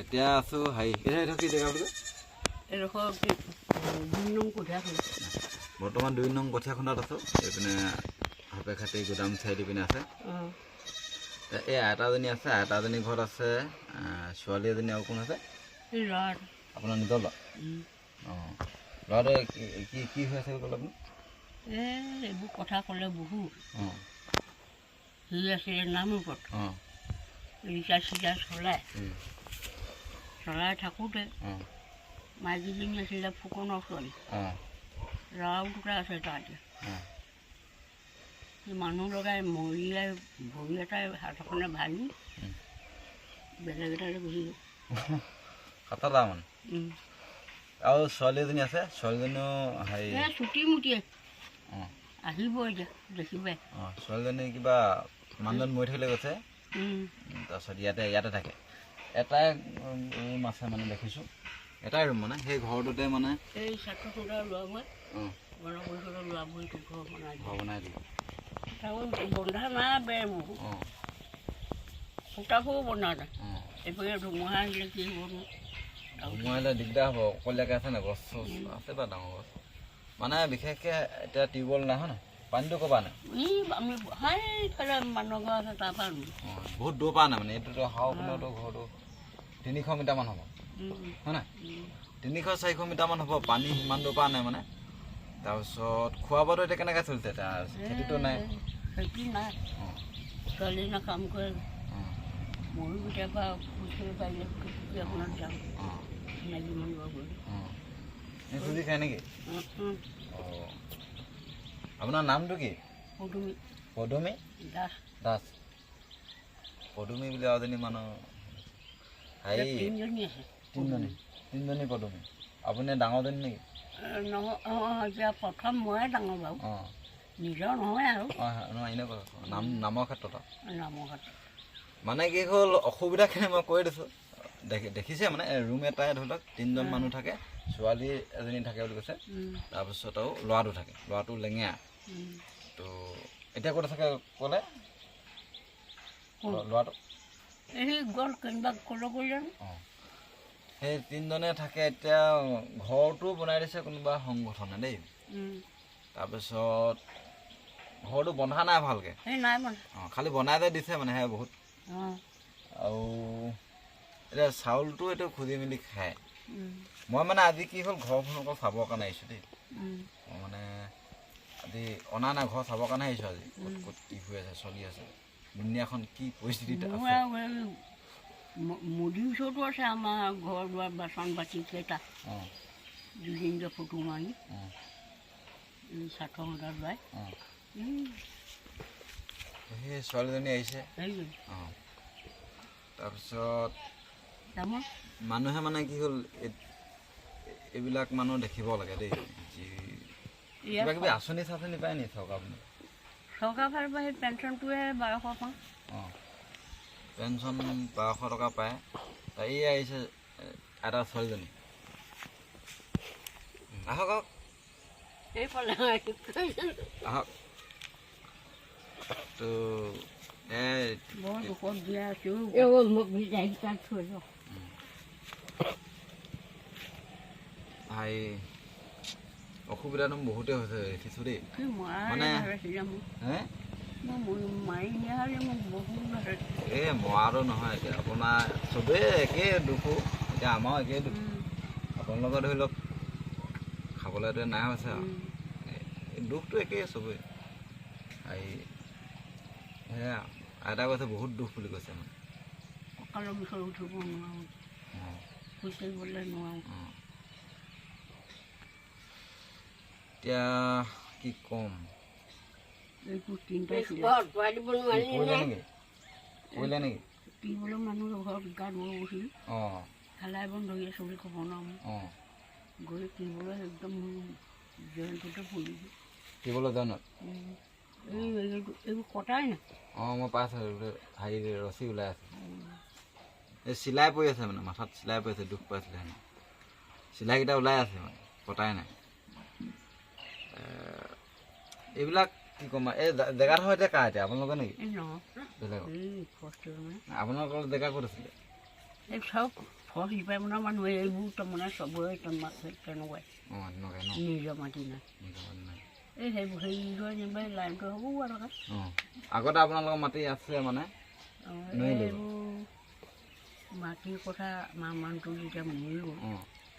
এতিয়া আছোঁ হেৰি এইটো কি জেগা বোলে বৰ্তমান 2 নং কঠীয়া খুন্দাত আছোঁ এইপিনে হাপে খাটি গুদাম চাইডি পিনে আছে এই আইতাজনী আছে আইতাজনী ঘৰত আছে ছোৱালী এজনী আৰু কোন আছে আপোনাৰ নিজৰ ল'ৰা অঁ ল'ৰাটোৱে কি হৈ আছে বুলি ক'লে আপুনি এইবোৰ কথা ক'লে বহুত অঁ সি আছিলে নামৰূপত অঁ ৰিচাৰ্জ চলাই থাকোঁতে মাইকীজনী আছিলে ফুকনৰ ছোৱালী ৰাও দুটা আছে তাৰ এতিয়া সি মানুহ লগাই মৰিয়াই ভৰি এটাই হাতখনে ভাঙি বেলেগ এটালৈ গুচি গ'ল 7টা মান আৰু ছোৱালী এজনী আছে ছোৱালীজনীও হেৰি চুটি মুটিয়ে আহিব এতিয়া দেখিবাই অঁ ছোৱালীজনী কিবা মানুহজন মৰি থাকিলে গৈছে তাৰপিছত ইয়াতে থাকে এটাই ৰুম আছে মানে দেখিছোঁ এটাই ৰুম মানে সেই ঘৰটোতে মানে এই ছাত্ৰ সদায় লোৱা মই ঘৰ বনাই দিলোঁ বন্ধা নাই বেৰবোৰ সূতাবোৰ বন্ধা নাই এইফালে ধুমুহা আহিলে কি হ'ব ধুমুহা আহিলে দিগদাৰ হ'ব অকলীয়াকৈ আছে নাই গছ চছ আছে বা ডাঙৰ গছ মানে বিশেষকৈ এতিয়া টিউবৱেল নাই হয় নাই পানীটো ক'বা নাই আমি সেইফালে মানুহ ঘৰ আছে তাৰপৰা বহুত দূৰ পৰা নাই মানে এইটোতো হাও কোনোতো ঘৰটো 300 মিটাৰমান হ'ব হয় নাই 300-400 মিটাৰমান হ'ব পানী সিমান দূৰ পৰা নাই মানে তাৰপিছত খোৱা বোৱাটো এতিয়া কেনেকৈ চলিছে এতিয়া খেতিটো নাই খেতি নাই ছোৱালীজনীয়ে কাম কৰে ময়ো কেতিয়াবা খুচৰি পাৰিলে আপোনাৰ যাম মেগীমান খুজি খায় নেকি অঁ আপোনাৰ নামটো কি পদুমী দাস পদুমী বুলি আৰু এজনী মানুহ হেৰি তিনিজনী পদুমী আপুনি ডাঙৰজনী নেকি নহয় এতিয়া প্ৰথম ময়ে ডাঙৰ বাৰু অঁ নিজৰ নহয় আৰু নহয় এনেকুৱা নামৰ ক্ষেত্ৰত নামৰ ক্ষেত্ৰত মানে কি হ'ল অসুবিধাখিনি মই কৈ দিছোঁ দেখিছে মানে ৰুম এটাই ধৰি লওক 3জন মানুহ থাকে ছোৱালী এজনী থাকে বুলি কৈছে তাৰপিছত আৰু ল'ৰাটো থাকে ল'ৰাটো লেঙেৰা তো এতিয়া ক'ত থাকে ক'লে ল'ৰাটো এই গ'ল কেনিবা ক'লৈ গ'ল জানো অঁ সেই 3জনে থাকে এতিয়া ঘৰটো বনাই দিছে কোনোবা সংগঠনে দেই তাৰপিছত ঘৰটো বন্ধা নাই ভালকৈ নাই মানে অঁ খালি বনাই যে দিছে মানে সেই বহুত আৰু এতিয়া চাউলটো এইটো খুজি মেলি খায় মই মানে আজি কি হ'ল ঘৰখন অকল চাবৰ কাৰণে আহিছোঁ দেই মই মানে আজি অনা নাই ঘৰ চাবৰ কাৰণে আহিছোঁ আজি ক'ত কি হৈ আছে চলি আছে দুনিয়াখন কি পৰিস্থিতিত আছে মুদিৰ ওচৰতো আছে আমাৰ ঘৰ দুৱাৰ বাচন বাতি কেইটা দুদিনকৈ ফটো মাৰি ছাত্ৰ সদায় লোৱাই সেই ছোৱালীজনী আহিছে অঁ তাৰপিছত মানুহে মানে কি হ'ল এইবিলাক মানুহ দেখিব লাগে দেই কিবা কিবি আঁচনি চাচনি পায় নি চৰকাৰ ফালৰ পৰা সেই পেঞ্চনটোৱে 1200 পাওঁ অঁ পেঞ্চন 1200 টকা পায় তাই আহিছে এটা ছোৱালীজনী আহক আহক আহক তো বৰ দুখত দিয়া আছোঁ ভাই অসুবিধাটো বহুতেই হৈছে দেখিছোঁ দেই মানে এই মৰাটো নহয় এতিয়া আপোনাৰ চবেই একেই দুখো এতিয়া আমাৰো একেই দুখ আপোনালোকৰ ধৰি লওক খাবলৈতো নাই হৈছে আৰু দুখটো একেই চবেই এই সেয়া আইতা কৈছে বহুত দুখ বুলি কৈছে মানে কঁকালৰ বিষয়ে উঠিব নোৱাৰোঁ খোজকাঢ়িবলৈ নোৱাৰোঁ এতিয়া কি ক'ম কৰিলে নেকি টিউবৱেলৰ মানুহ ঘৰত গা ধুব গৈছিলোঁ অঁ খালাই বন ধৰি আছোঁ বুলি ক'ব নোৱাৰোঁ অঁ গৈ টিউবৱেলৰ একদম জইনটোতে পৰিলোঁ টিউবৱেলৰ জইনত এইবোৰ কটাই নাই অঁ মই পাইছোঁ হেৰি ৰছী ওলাই আছে এই চিলাই পৰি আছে মানে মাথাত চিলাই পৰি আছে দুখ পাইছিলে হেনো চিলাইকেইটা ওলাই আছে মানে কটাই নাই এইবিলাক কি ক'ম এই জেগাডোখৰ এতিয়া কাৰ এতিয়া আপোনালোকৰ নেকি বেলেগৰ আপোনালোকৰ জেগা ক'ত আছিলে এই চব ঘৰ শিপাই মানে মানুহে এইবোৰ তাৰমানে চবৰে তেনেকুৱাই অঁ এনেকৈ ন নিজৰ মাটি নাই এই সেইবোৰ হেৰি যেনিবা লাইনটো হ'ব আৰু থকা অঁ আগতে আপোনালোকৰ মাটি আছে মানে এইবোৰ মাটিৰ কথা মা মানুহটো যেতিয়া মৰি গ'ল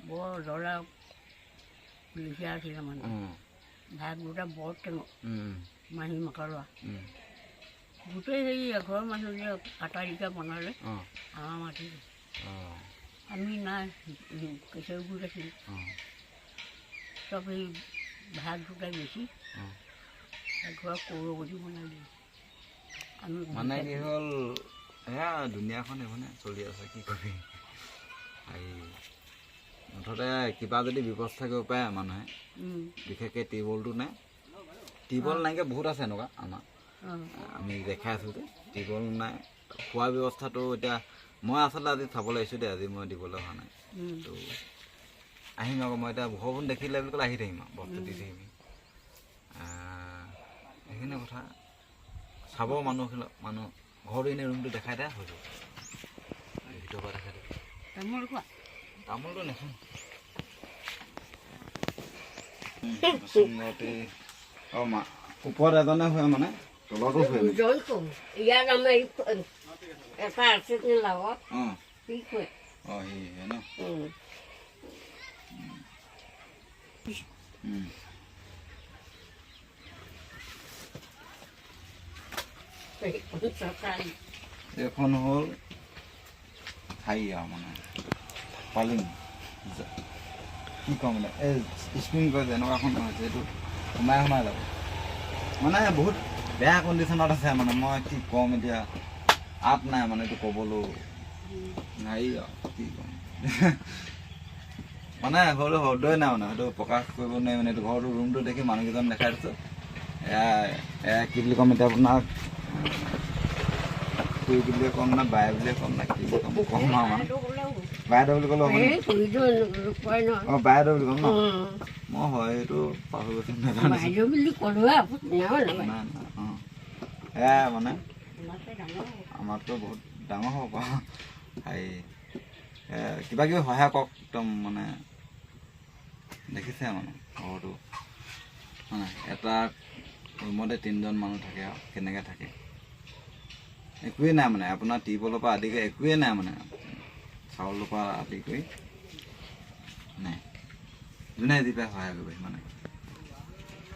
বৰ জ্বলা লিখীয়া আছিলে মানে ভাগ দুটা বৰ টেঙৰ মাহী মকালোৱা গোটেই হেৰি এঘৰৰ মানুহ যে কাটাৰিকা বনালে আমাৰ মাটি আমি নাই কেঁচুবোৰ আছিলোঁ চব সেই ভাগ দুটা বেছি এঘৰ কৌৰৱতী বনাই দিলোঁ আমি মানে কি হ'ল এয়া দুনিয়াখন এইখনে চলি আছে কি কৰিবি এই মুঠতে কিবা যদি ব্যৱস্থা কৰিব পাৰে মানুহে বিশেষকৈ টিউবৱেলটো নাই টিউবৱেল নাইকিয়া বহুত আছে এনেকুৱা আমাৰ আমি দেখাই আছোঁ যে টিউবৱেল নাই খোৱা ব্যৱস্থাটো এতিয়া মই আচলতে আজি চাবলৈ আহিছোঁ দেই আজি মই দিবলৈ অহা নাই তো আহিম আকৌ মই এতিয়া ঘৰখন দেখিলে বুলি ক'লে আহি থাকিম আৰু বস্তু দি থাকিম সেইখিনি কথা চাব মানুহ ঘৰটো এনেই ৰুমটো দেখাই দিয়া হৈ যাব ভিতৰৰ পৰা দেখাই দিব তামোলটো নাখাওঁ অঁ মা ওপৰত এজনে শুৱে মানে তলতো শুৱে ইয়াত আমাৰ এটা আছে লগত অঁ সি শুৱে অঁ সেয়ে ন এইখন হ'ল ঠাই আৰু মানে পালিং কি ক'ম মানে এই স্প্ৰিং কৰে যে এনেকুৱাখন হৈছে এইটো সোমাই যাব মানে বহুত বেয়া কণ্ডিশ্যনত আছে মানে মই কি ক'ম এতিয়া আপ নাই মানে এইটো ক'বলৈ হেৰি আৰু কি ক'ম মানে সৰু শব্দই নাই মানে সেইটো প্ৰকাশ কৰিব নোৱাৰি মানে এইটো ঘৰটো ৰুমটো দেখি মানুহকেইজন দেখাই দিছোঁ এয়া কি বুলি ক'ম এতিয়া আপোনাক খুৰী বুলিয়ে ক'ম না বাই বুলিয়ে ক'ম না কি বুলি ক'ম ক'ম আৰু মানে বাইদেউ বুলি ক'লেও অঁ বাইদেউ বুলি ক'ম ন মই হয় এইটো পাহৰি গৈছোঁ নাজানো অঁ এয়া মানে আমাৰতো বহুত ডাঙৰ হ'ব পাৰোঁ হেৰি কিবা কিবি সহায় কৰক একদম মানে দেখিছে মানে ঘৰটো মানে এটা ৰুমতে 3জন মানুহ থাকে আৰু কেনেকৈ থাকে একোৱেই নাই মানে আপোনাৰ টিউবৱেলৰ পৰা আদি কৰি একোৱেই নাই মানে চাউলৰ পৰা আদি কৰি নাই যোনে যি পাই সহায় কৰিব মানে